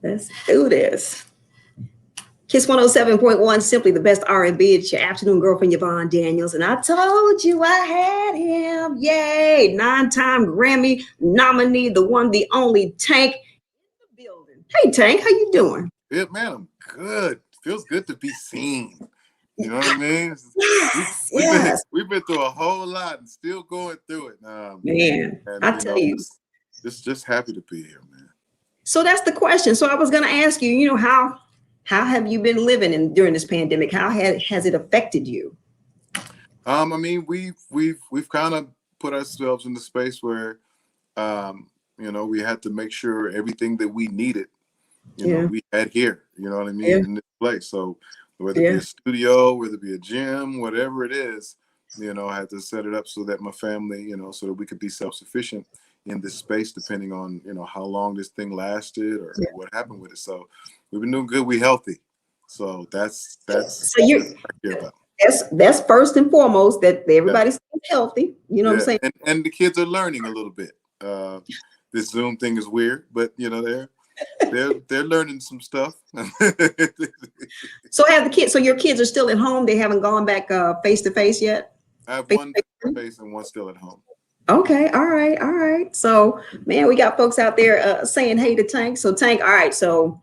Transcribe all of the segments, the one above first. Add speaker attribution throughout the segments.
Speaker 1: Let's do this. Kiss 107.1, simply the best R&B. It's your afternoon girlfriend, Yvonne Daniels. And I told you I had him. Yay. 9-time Grammy nominee, the one, the only Tank in the building. Hey, Tank, how you doing?
Speaker 2: Good, man. I'm good. Feels good to be seen. You know what I mean?
Speaker 1: Yes,
Speaker 2: We've been
Speaker 1: yes.
Speaker 2: we've been through a whole lot and still going through it.
Speaker 1: Man,
Speaker 2: And
Speaker 1: I tell you.
Speaker 2: just happy to be here, man.
Speaker 1: So that's the question. So I was going to ask you, how have you been living during this pandemic? How has it affected you?
Speaker 2: I mean, we've kind of put ourselves in the space where, we had to make sure everything that we needed,
Speaker 1: Yeah.
Speaker 2: we had here. You know what I mean?
Speaker 1: Yeah.
Speaker 2: In this place. So whether it be a studio, whether it be a gym, whatever it is, I had to set it up so that my family, so that we could be self-sufficient in this space, depending on, how long this thing lasted or what happened with it. So we've been doing good. We healthy. So that's
Speaker 1: so you're
Speaker 2: what I care about.
Speaker 1: that's first and foremost, that everybody's healthy. You know what I'm saying?
Speaker 2: And the kids are learning a little bit. This Zoom thing is weird, but they're learning some stuff.
Speaker 1: So your kids are still at home. They haven't gone back face to face yet.
Speaker 2: I have one face and one still at home.
Speaker 1: Okay, all right. So, man, we got folks out there saying hey to Tank. So, Tank, all right. So,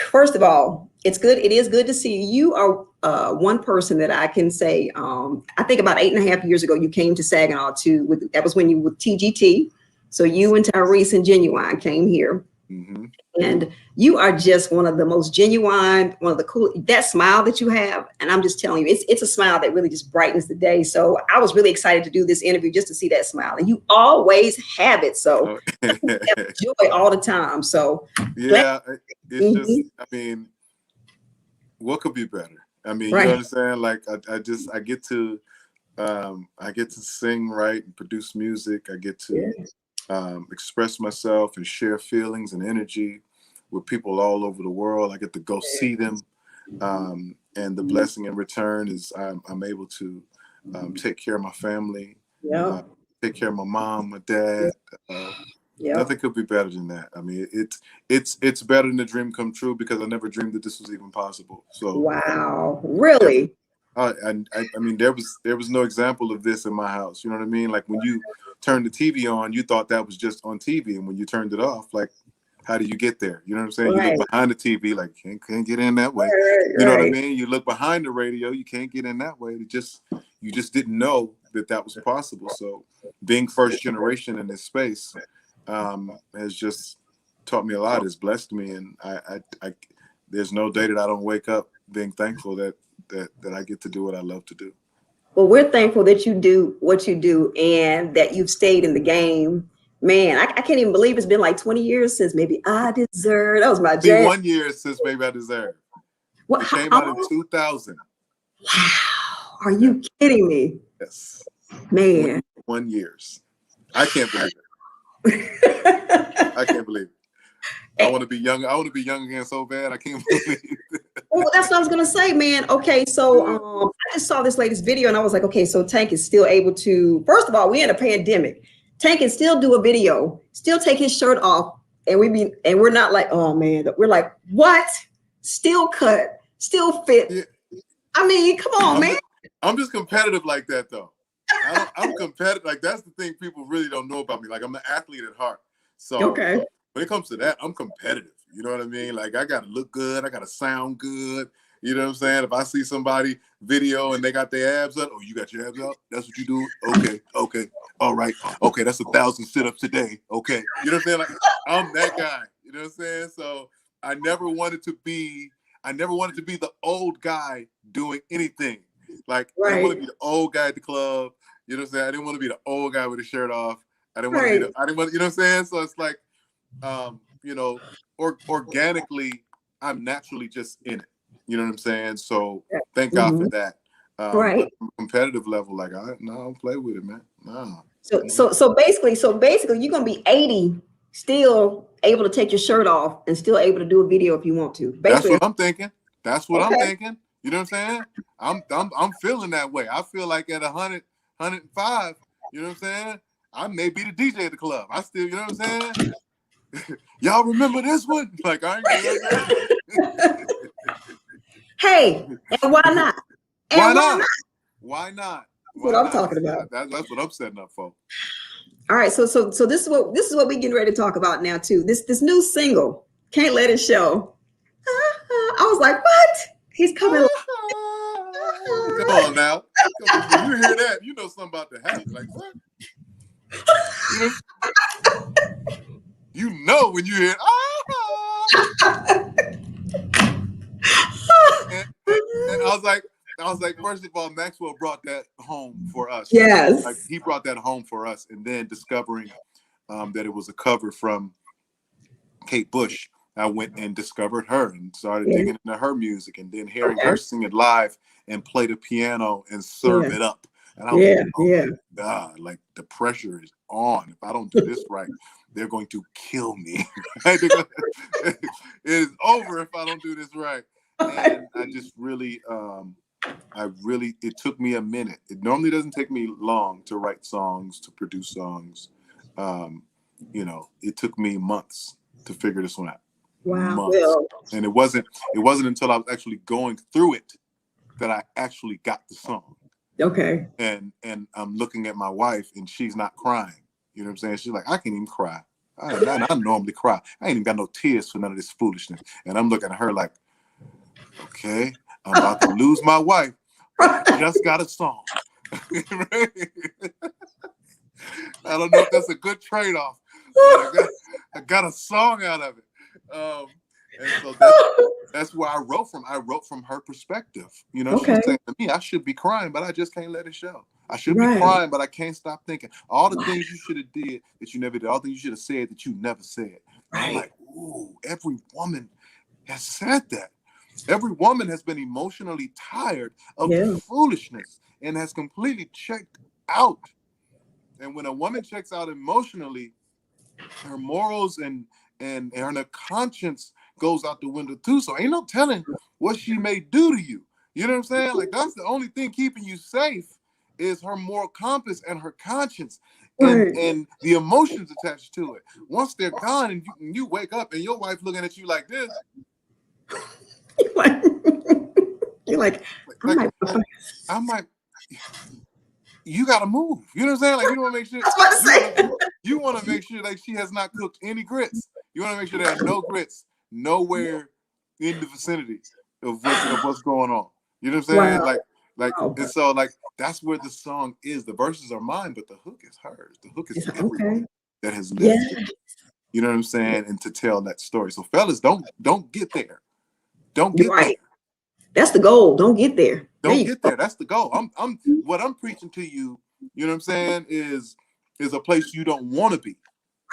Speaker 1: first of all, it's good. It is good to see you. You are one person that I can say. I think about 8.5 years ago, you came to Saginaw too. That was when you were with TGT. So you and Tyrese and Genuine came here.
Speaker 2: Mm-hmm.
Speaker 1: And you are just one of the most genuine, one of the cool, that smile that you have. And I'm just telling you, it's a smile that really just brightens the day. So I was really excited to do this interview just to see that smile. And you always have it. So have joy all the time. So
Speaker 2: yeah, it's just, I mean, what could be better? I mean, you understand? Like I get to sing, write, and produce music. I get to express myself and share feelings and energy with people all over the world. I get to go see them, and the blessing in return is I'm able to take care of my family, take care of my mom, my dad. Nothing could be better than that. I mean, it's better than the dream come true, because I never dreamed that this was even possible. So
Speaker 1: wow, really?
Speaker 2: I mean, there was no example of this in my house. You know what I mean? Like when you turned the TV on, you thought that was just on TV, and when you turned it off, like, how do you get there? You know what I'm saying? You look behind the TV, like can't get in that way. You know what I mean? You look behind the radio, you can't get in that way. You just didn't know that was possible. So being first generation in this space has just taught me a lot. It's blessed me, and I there's no day that I don't wake up being thankful that I get to do what I love to do.
Speaker 1: Well, we're thankful that you do what you do and that you've stayed in the game. Man, I can't even believe it's been like 20 years since Maybe I Deserve. That was my jam.
Speaker 2: 1 year since Maybe I Deserve.
Speaker 1: What,
Speaker 2: it came out in 2000.
Speaker 1: Wow. Are you kidding me?
Speaker 2: Yes.
Speaker 1: Man.
Speaker 2: 1 year. I can't believe it. I can't believe it. I want to be young. I want to be young again so bad. I can't believe it.
Speaker 1: Well, that's what I was going to say, man. Okay, so I just saw this latest video and I was like, okay, so Tank is still able to, first of all, we're in a pandemic. Tank can still do a video, still take his shirt off, and we're not like, oh man, we're like, what? Still cut, still fit. Yeah. I mean, come on, man.
Speaker 2: I'm just competitive like that, though. I'm competitive. Like, that's the thing people really don't know about me. Like, I'm an athlete at heart. So when it comes to that, I'm competitive. You know what I mean? Like, I got to look good. I got to sound good. You know what I'm saying? If I see somebody video and they got their abs up, oh, you got your abs up? That's what you do? Okay. All right. Okay, that's 1,000 sit-ups today. Okay. You know what I'm saying? Like, I'm that guy. You know what I'm saying? So I never wanted to be the old guy doing anything. Like, I didn't want to be the old guy at the club. You know what I'm saying? I didn't want to be the old guy with his shirt off. I didn't want to be you know what I'm saying? So it's like, organically, I'm naturally just in it. You know what I'm saying? So thank God for that. But competitive level, like I don't play with it, man. No.
Speaker 1: So basically, you're gonna be 80, still able to take your shirt off and still able to do a video if you want to. Basically,
Speaker 2: that's what I'm thinking. I'm thinking. You know what I'm saying? I'm feeling that way. I feel like at 100, 105, you know what I'm saying? I may be the DJ at the club. I still, you know what I'm saying? Y'all remember this one? Like, I ain't gonna
Speaker 1: Hey, and why not? And
Speaker 2: why not? Why not?
Speaker 1: That's what I'm talking about.
Speaker 2: That's what I'm setting up for.
Speaker 1: All right, so this is what we're getting ready to talk about now too. This new single, Can't Let It Show. I was like, what? He's coming.
Speaker 2: Come on now. When you hear that, you know something about to happen. Like, what? You know when you hear and I was like, first of all, Maxwell brought that home for us.
Speaker 1: Yes.
Speaker 2: Like, he brought that home for us, and then discovering that it was a cover from Kate Bush, I went and discovered her and started digging into her music, and then hearing her sing it live and play the piano and serve it up. And I was like, oh my God, like the pressure is on. If I don't do this right, they're going to kill me. It is over if I don't do this right. And I just really, it took me a minute. It normally doesn't take me long to write songs, to produce songs. You know, it took me months to figure this one out.
Speaker 1: Wow.
Speaker 2: And it wasn't until I was actually going through it that I actually got the song.
Speaker 1: Okay.
Speaker 2: And I'm looking at my wife, and she's not crying. You know what I'm saying? She's like, I can't even cry. I normally cry. I ain't even got no tears for none of this foolishness. And I'm looking at her like, okay, I'm about to lose my wife. I just got a song. I don't know if that's a good trade-off, but I got a song out of it. And so that's where I wrote from. I wrote from her perspective. You know, she's saying to me, I should be crying, but I just can't let it show. I should be crying, but I can't stop thinking. All the things you should have did that you never did, all the things you should have said that you never said. I'm like, ooh, every woman has said that. Every woman has been emotionally tired of the foolishness and has completely checked out. And when a woman checks out emotionally, her morals and her conscience goes out the window too. So ain't no telling what she may do to you. You know what I'm saying? Like, that's the only thing keeping you safe is her moral compass and her conscience and the emotions attached to it. Once they're gone and you wake up and your wife looking at you like this.
Speaker 1: You're like,
Speaker 2: I might you gotta move. You know what I'm saying? Like, you want to make sure you want to make sure like she has not cooked any grits. You want to make sure there are no grits nowhere in the vicinity of what's going on. You know what I'm saying? Like, and so like that's where the song is. The verses are mine, but the hook is hers. The hook is everyone that has lived. You know what I'm saying? And to tell that story. So fellas, don't get there. Don't get there.
Speaker 1: That's the goal. Don't get there.
Speaker 2: Don't get there. That's the goal. What I'm preaching to you, you know what I'm saying, is a place you don't want to be.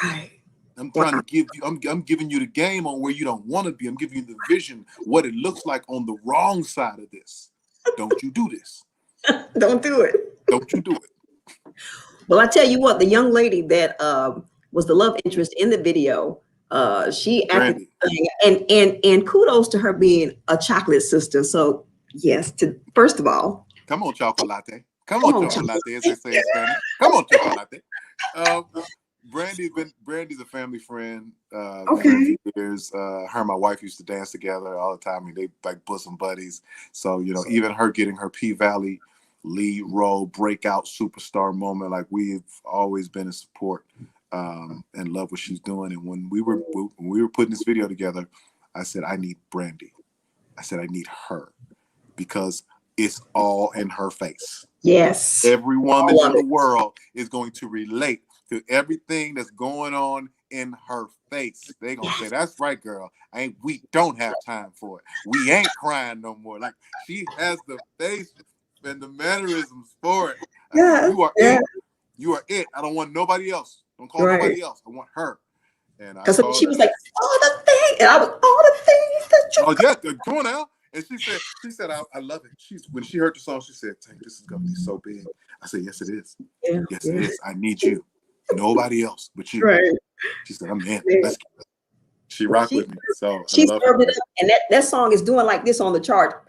Speaker 1: Right.
Speaker 2: I'm trying to give you, I'm giving you the game on where you don't want to be. I'm giving you the vision, what it looks like on the wrong side of this. Don't you do this.
Speaker 1: Don't do it.
Speaker 2: Don't you do it.
Speaker 1: Well, I tell you what, the young lady that was the love interest in the video, she acted, and kudos to her being a chocolate sister. So yes, first of all,
Speaker 2: come on, chocolate latte. Come on, chocolate latte, as they say in Spanish. Come on, chocolate latte. Brandy's a family friend. Years. Her and my wife used to dance together all the time. I mean, they like bosom buddies. So, you know, even her getting her P-Valley lead role, breakout superstar moment, like we've always been in support and love what she's doing. And when we were putting this video together, I said, I need Brandy. I said, I need her because it's all in her face.
Speaker 1: Yes.
Speaker 2: Every woman in the world is going to relate to everything that's going on in her face. They're going to say, that's right, girl. We don't have time for it. We ain't crying no more. Like, she has the face and the mannerisms for it.
Speaker 1: Yeah.
Speaker 2: You are it. You are it. I don't want nobody else. Don't call nobody else. I want her. And
Speaker 1: she was like, all the things. And I was, all the things that you.
Speaker 2: Oh, yeah. Come on now. And she said, I love it. When she heard the song, she said, Tank, this is going to be so big. I said, yes, it is.
Speaker 1: Yeah,
Speaker 2: yes, it is. I need you. Nobody else but you.
Speaker 1: Right.
Speaker 2: She said, I'm in. Let's get it. She rocked with me. So
Speaker 1: she served it up, and that song is doing like this on the chart.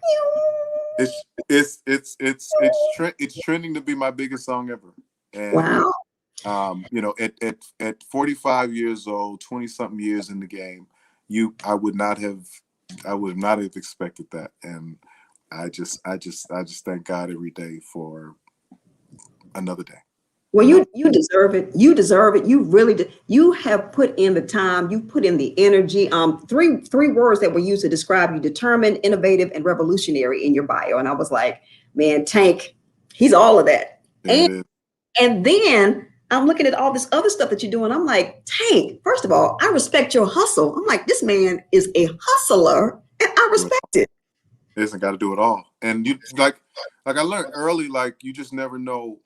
Speaker 2: It's trending to be my biggest song ever. And
Speaker 1: wow.
Speaker 2: You know, at 45 years old, 20 something years in the game, I would not have expected that. And I just thank God every day for another day.
Speaker 1: Well, you deserve it. You deserve it. You really do. You have put in the time. You put in the energy. Three words that were used to describe you: determined, innovative, and revolutionary in your bio. And I was like, man, Tank, he's all of that. And then I'm looking at all this other stuff that you're doing. I'm like, Tank, first of all, I respect your hustle. I'm like, this man is a hustler, and I respect it.
Speaker 2: Listen, got to do it all. And you like I learned early, like you just never know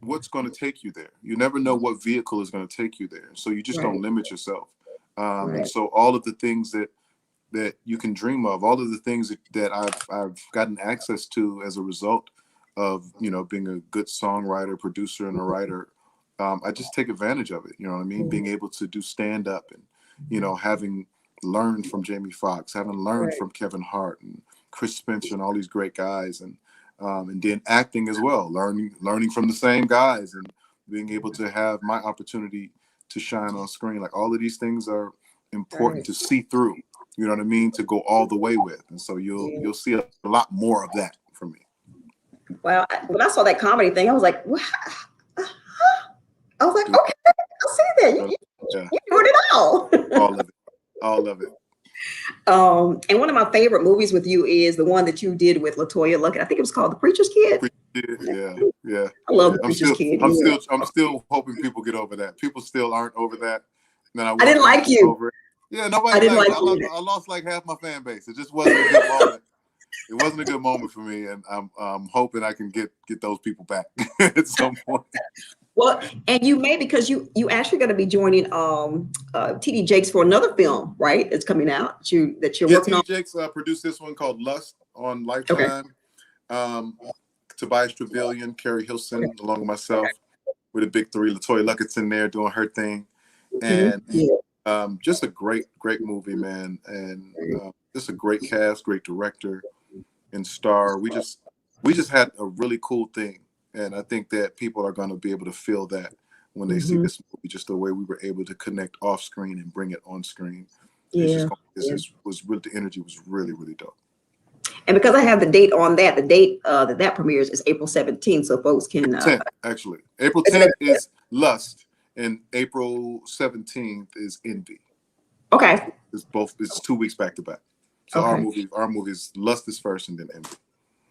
Speaker 2: what's going to take you there. You never know what vehicle is going to take you there. So you just don't limit yourself. And so all of the things that you can dream of, all of the things that I've gotten access to as a result of, you know, being a good songwriter, producer, and a writer, I just take advantage of it. You know what I mean? Being able to do stand up and, you know, having learned from Jamie Foxx, having learned from Kevin Hart and Chris Spencer and all these great guys, and then acting as well, learning from the same guys and being able to have my opportunity to shine on screen. Like all of these things are important to see through, you know what I mean? To go all the way with. And so you'll see a lot more of that from me.
Speaker 1: Well, when I saw that comedy thing, I was like, wow. I was like, okay, I see that. You doing it all.
Speaker 2: All of it.
Speaker 1: And one of my favorite movies with you is the one that you did with LaToya Luckett. I think it was called The Preacher's Kid.
Speaker 2: Yeah.
Speaker 1: I love The Preacher's Kid.
Speaker 2: I'm still hoping people get over that. People still aren't over that.
Speaker 1: I didn't like you.
Speaker 2: Over it. Yeah, nobody. I didn't like you. I lost like half my fan base. It just wasn't a good moment. It wasn't a good moment for me, and I'm hoping I can get those people back at some point.
Speaker 1: Well, and you may, because you actually going to be joining TD Jakes for another film, right? It's coming out that you're working on.
Speaker 2: TD Jakes produced this one called Lust on Lifetime. Tobias Trevelyan, Carrie Hilson, along with myself, with a big three. LaToya Luckett's in there doing her thing, and just a great movie, man, and just a great cast, great director and star. We just had a really cool thing. And I think that people are going to be able to feel that when they see this movie, just the way we were able to connect off screen and bring it on screen. The energy was really, really dope.
Speaker 1: And because I have the date on that, the date that premieres is April 17th. So folks can.
Speaker 2: April 10th, actually. April 10th is Lust, and April 17th is Envy.
Speaker 1: Okay.
Speaker 2: It's 2 weeks back to back. So our movies, Lust is first and then Envy.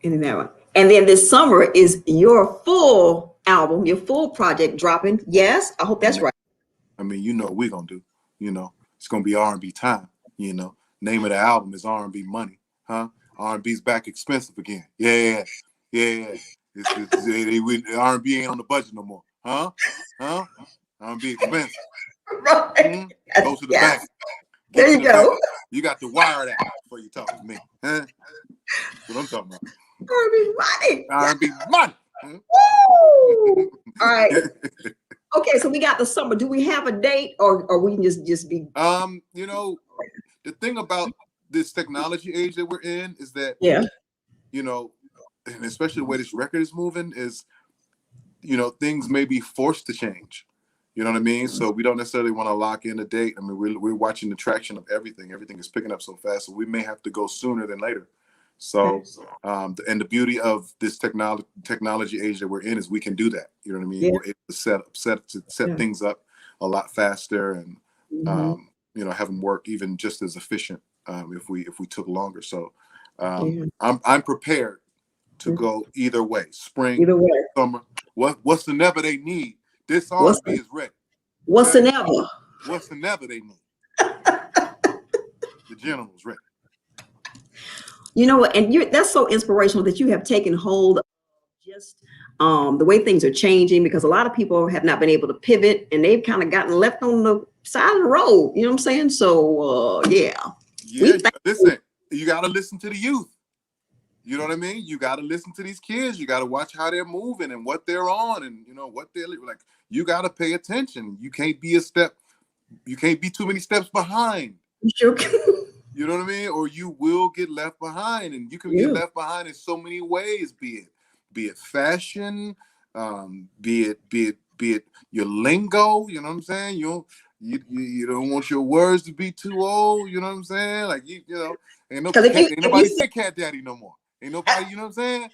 Speaker 1: And that one. And then this summer is your full album, your full project dropping. Yes, I hope that's right.
Speaker 2: I mean, you know what we're going to do. You know, it's going to be R&B time. You know, name of the album is R&B Money. Huh? R&B's back expensive again. Yeah. R&B ain't on the budget no more. Huh? R&B expensive.
Speaker 1: Right.
Speaker 2: Go to the bank.
Speaker 1: There you go.
Speaker 2: Bank. You got to wire that before you talk to me. Huh? That's what I'm talking about. R&B money.
Speaker 1: Woo! All right. Okay, so we got the summer. Do we have a date, or we can just be?
Speaker 2: You know, the thing about this technology age that we're in is that, you know, and especially the way this record is moving is, you know, things may be forced to change. You know what I mean? So we don't necessarily want to lock in a date. I mean, we're watching the traction of everything. Everything is picking up so fast, so we may have to go sooner than later. So, and the beauty of this technology age that we're in is we can do that. You know what I mean? We're able to set things up a lot faster, and you know, have them work even just as efficient if we took longer. So, I'm prepared to go either way. Spring, summer. What's the never they need? This R&B is ready.
Speaker 1: What's the never?
Speaker 2: What's the never they need? The general's ready.
Speaker 1: You know what? And that's so inspirational that you have taken hold of just the way things are changing, because a lot of people have not been able to pivot, and they've kind of gotten left on the side of the road. You know what I'm saying? So,
Speaker 2: listen, you got to listen to the youth. You know what I mean? You got to listen to these kids. You got to watch how they're moving and what they're on, and you know what they're like. You got to pay attention. You can't be too many steps behind.
Speaker 1: You sure can.
Speaker 2: You know what I mean? Or you will get left behind, and you can get left behind in so many ways. Be it fashion, be it be it your lingo, you know what I'm saying? You don't want your words to be too old, you know what I'm saying? Like you know, ain't nobody say cat daddy no more. Ain't nobody, you know what I'm saying?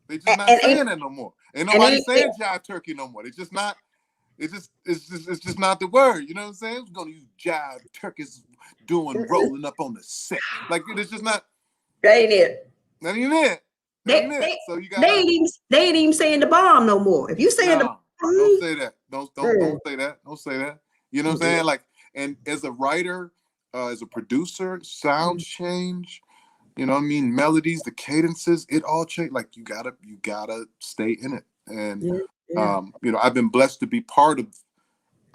Speaker 2: They just not saying that no more. Ain't nobody saying jive turkey no more. It's just not. It's just not the word. You know what I'm saying? We're gonna use jive turkeys rolling up on the set. Like it's just not.
Speaker 1: That ain't it.
Speaker 2: That ain't it. So you got.
Speaker 1: They ain't even saying the bomb no more. If you saying the bomb,
Speaker 2: don't say that. Don't say that. Don't say that. You know what I'm saying? Like, and as a writer, as a producer, sounds change. You know what I mean? Melodies, the cadences, it all change. Like you gotta stay in it. And you know, I've been blessed to be part of.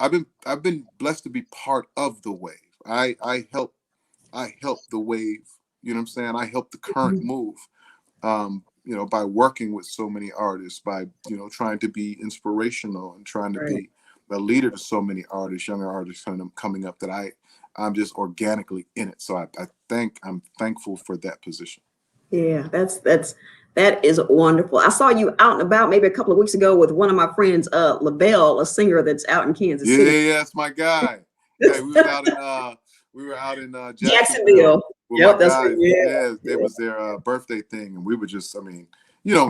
Speaker 2: I've been blessed to be part of the wave. I help the wave. You know what I'm saying? I help the current move. You know, by working with so many artists, by trying to be inspirational and trying to be a leader to so many artists, younger artists coming up, that I'm just organically in it. So I'm thankful for that position.
Speaker 1: Yeah, that is wonderful. I saw you out and about maybe a couple of weeks ago with one of my friends, LaBelle, a singer that's out in Kansas City.
Speaker 2: Yeah, that's my guy. Yeah, we were out in
Speaker 1: Jacksonville.
Speaker 2: Yep, that's guys. It was their birthday thing, and we were just, when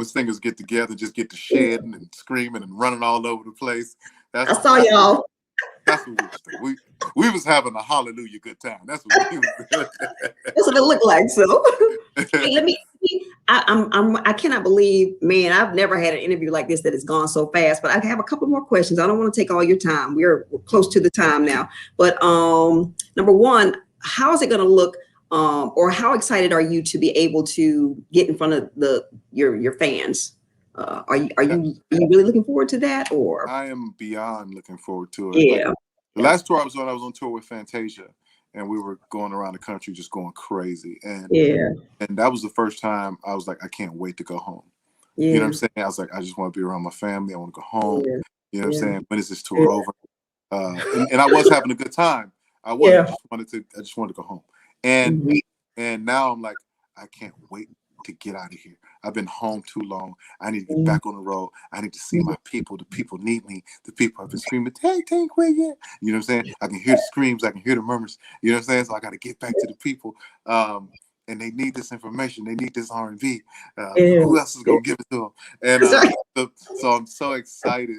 Speaker 2: singers get together, just get to shedding and screaming and running all over the place.
Speaker 1: I saw y'all.
Speaker 2: That's what we was doing. We was having a hallelujah good time. That's what we was doing.
Speaker 1: That's what it looked like. So hey, I cannot believe, man, I've never had an interview like this that has gone so fast, but I have a couple more questions. I don't want to take all your time. We're close to the time now. But number one, how is it going to look, or how excited are you to be able to get in front of your fans? Are you really looking forward to that? Or
Speaker 2: I am beyond looking forward to it.
Speaker 1: Yeah.
Speaker 2: Like, the last tour I was on tour with Fantasia, and we were going around the country just going crazy. And that was the first time I was like, I can't wait to go home. Yeah. You know what I'm saying? I was like, I just want to be around my family. I want to go home. Yeah. You know what I'm saying? When is this tour over? And I was having a good time. I just wanted to go home. And now I'm like, I can't wait to get out of here. I've been home too long. I need to get back on the road. I need to see my people. The people need me. The people have been screaming, Tank, where you at? You know what I'm saying? I can hear the screams. I can hear the murmurs. You know what I'm saying? So I got to get back to the people. And they need this information. They need this R&B. Who else is going to give it to them? And so I'm so excited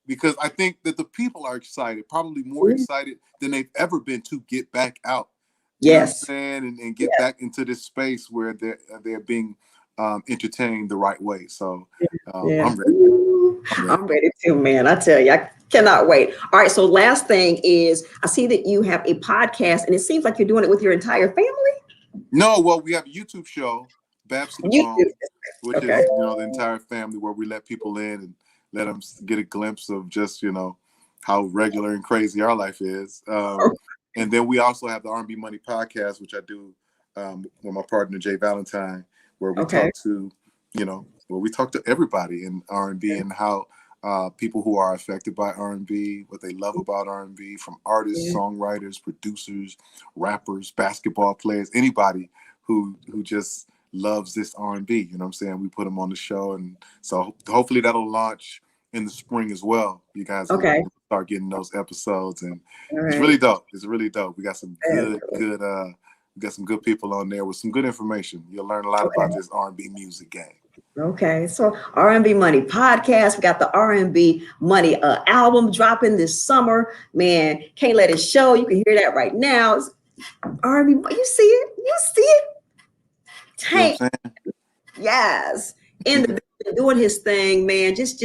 Speaker 2: because I think that the people are excited, probably more excited than they've ever been to get back out. You know what I'm saying? And get back into this space where they're being entertained the right way. So I'm ready.
Speaker 1: I'm ready too, man. I tell you, I cannot wait. All right. So last thing is, I see that you have a podcast, and it seems like you're doing it with your entire family.
Speaker 2: No, well, we have a YouTube show, Babs to the Bone, which is the entire family, where we let people in and let them get a glimpse of just how regular and crazy our life is. And then we also have the R&B Money podcast, which I do with my partner Jay Valentine, where we talk to, where we talk to everybody in R&B and how people who are affected by R&B, what they love about R&B, from artists, songwriters, producers, rappers, basketball players, anybody who just loves this R&B. You know what I'm saying? We put them on the show, and so hopefully that'll launch in the spring as well. You guys will start getting those episodes, and it's really dope. It's really dope. We got some we got some good people on there with some good information. You'll learn a lot about this R&B music game.
Speaker 1: Okay, so R&B Money podcast. We got the R&B Money album dropping this summer. Man, can't let it show. You can hear that right now. It's R&B. You see it? You see it? Tank. Yes. Doing his thing, man. Just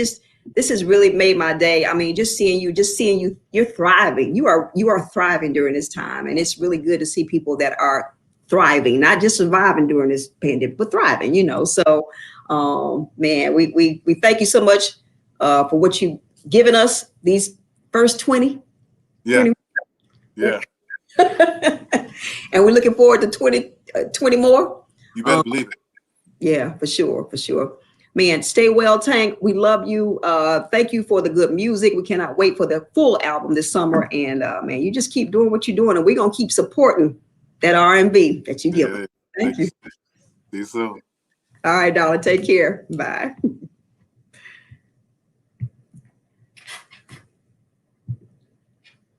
Speaker 1: this has really made my day. I mean, just seeing you, you're thriving. You are thriving during this time. And it's really good to see people that are thriving, not just surviving during this pandemic, but thriving, So, man, we thank you so much for what you've given us these first 20.
Speaker 2: Yeah.
Speaker 1: 20. Yeah. And we're looking forward to 20 more.
Speaker 2: You better believe it.
Speaker 1: Yeah, for sure. Man, stay well, Tank. We love you. Thank you for the good music. We cannot wait for the full album this summer. And man, you just keep doing what you're doing, and we're gonna keep supporting that R&B that you give us. Thank you.
Speaker 2: See you soon.
Speaker 1: All right, darling. Take care. Bye.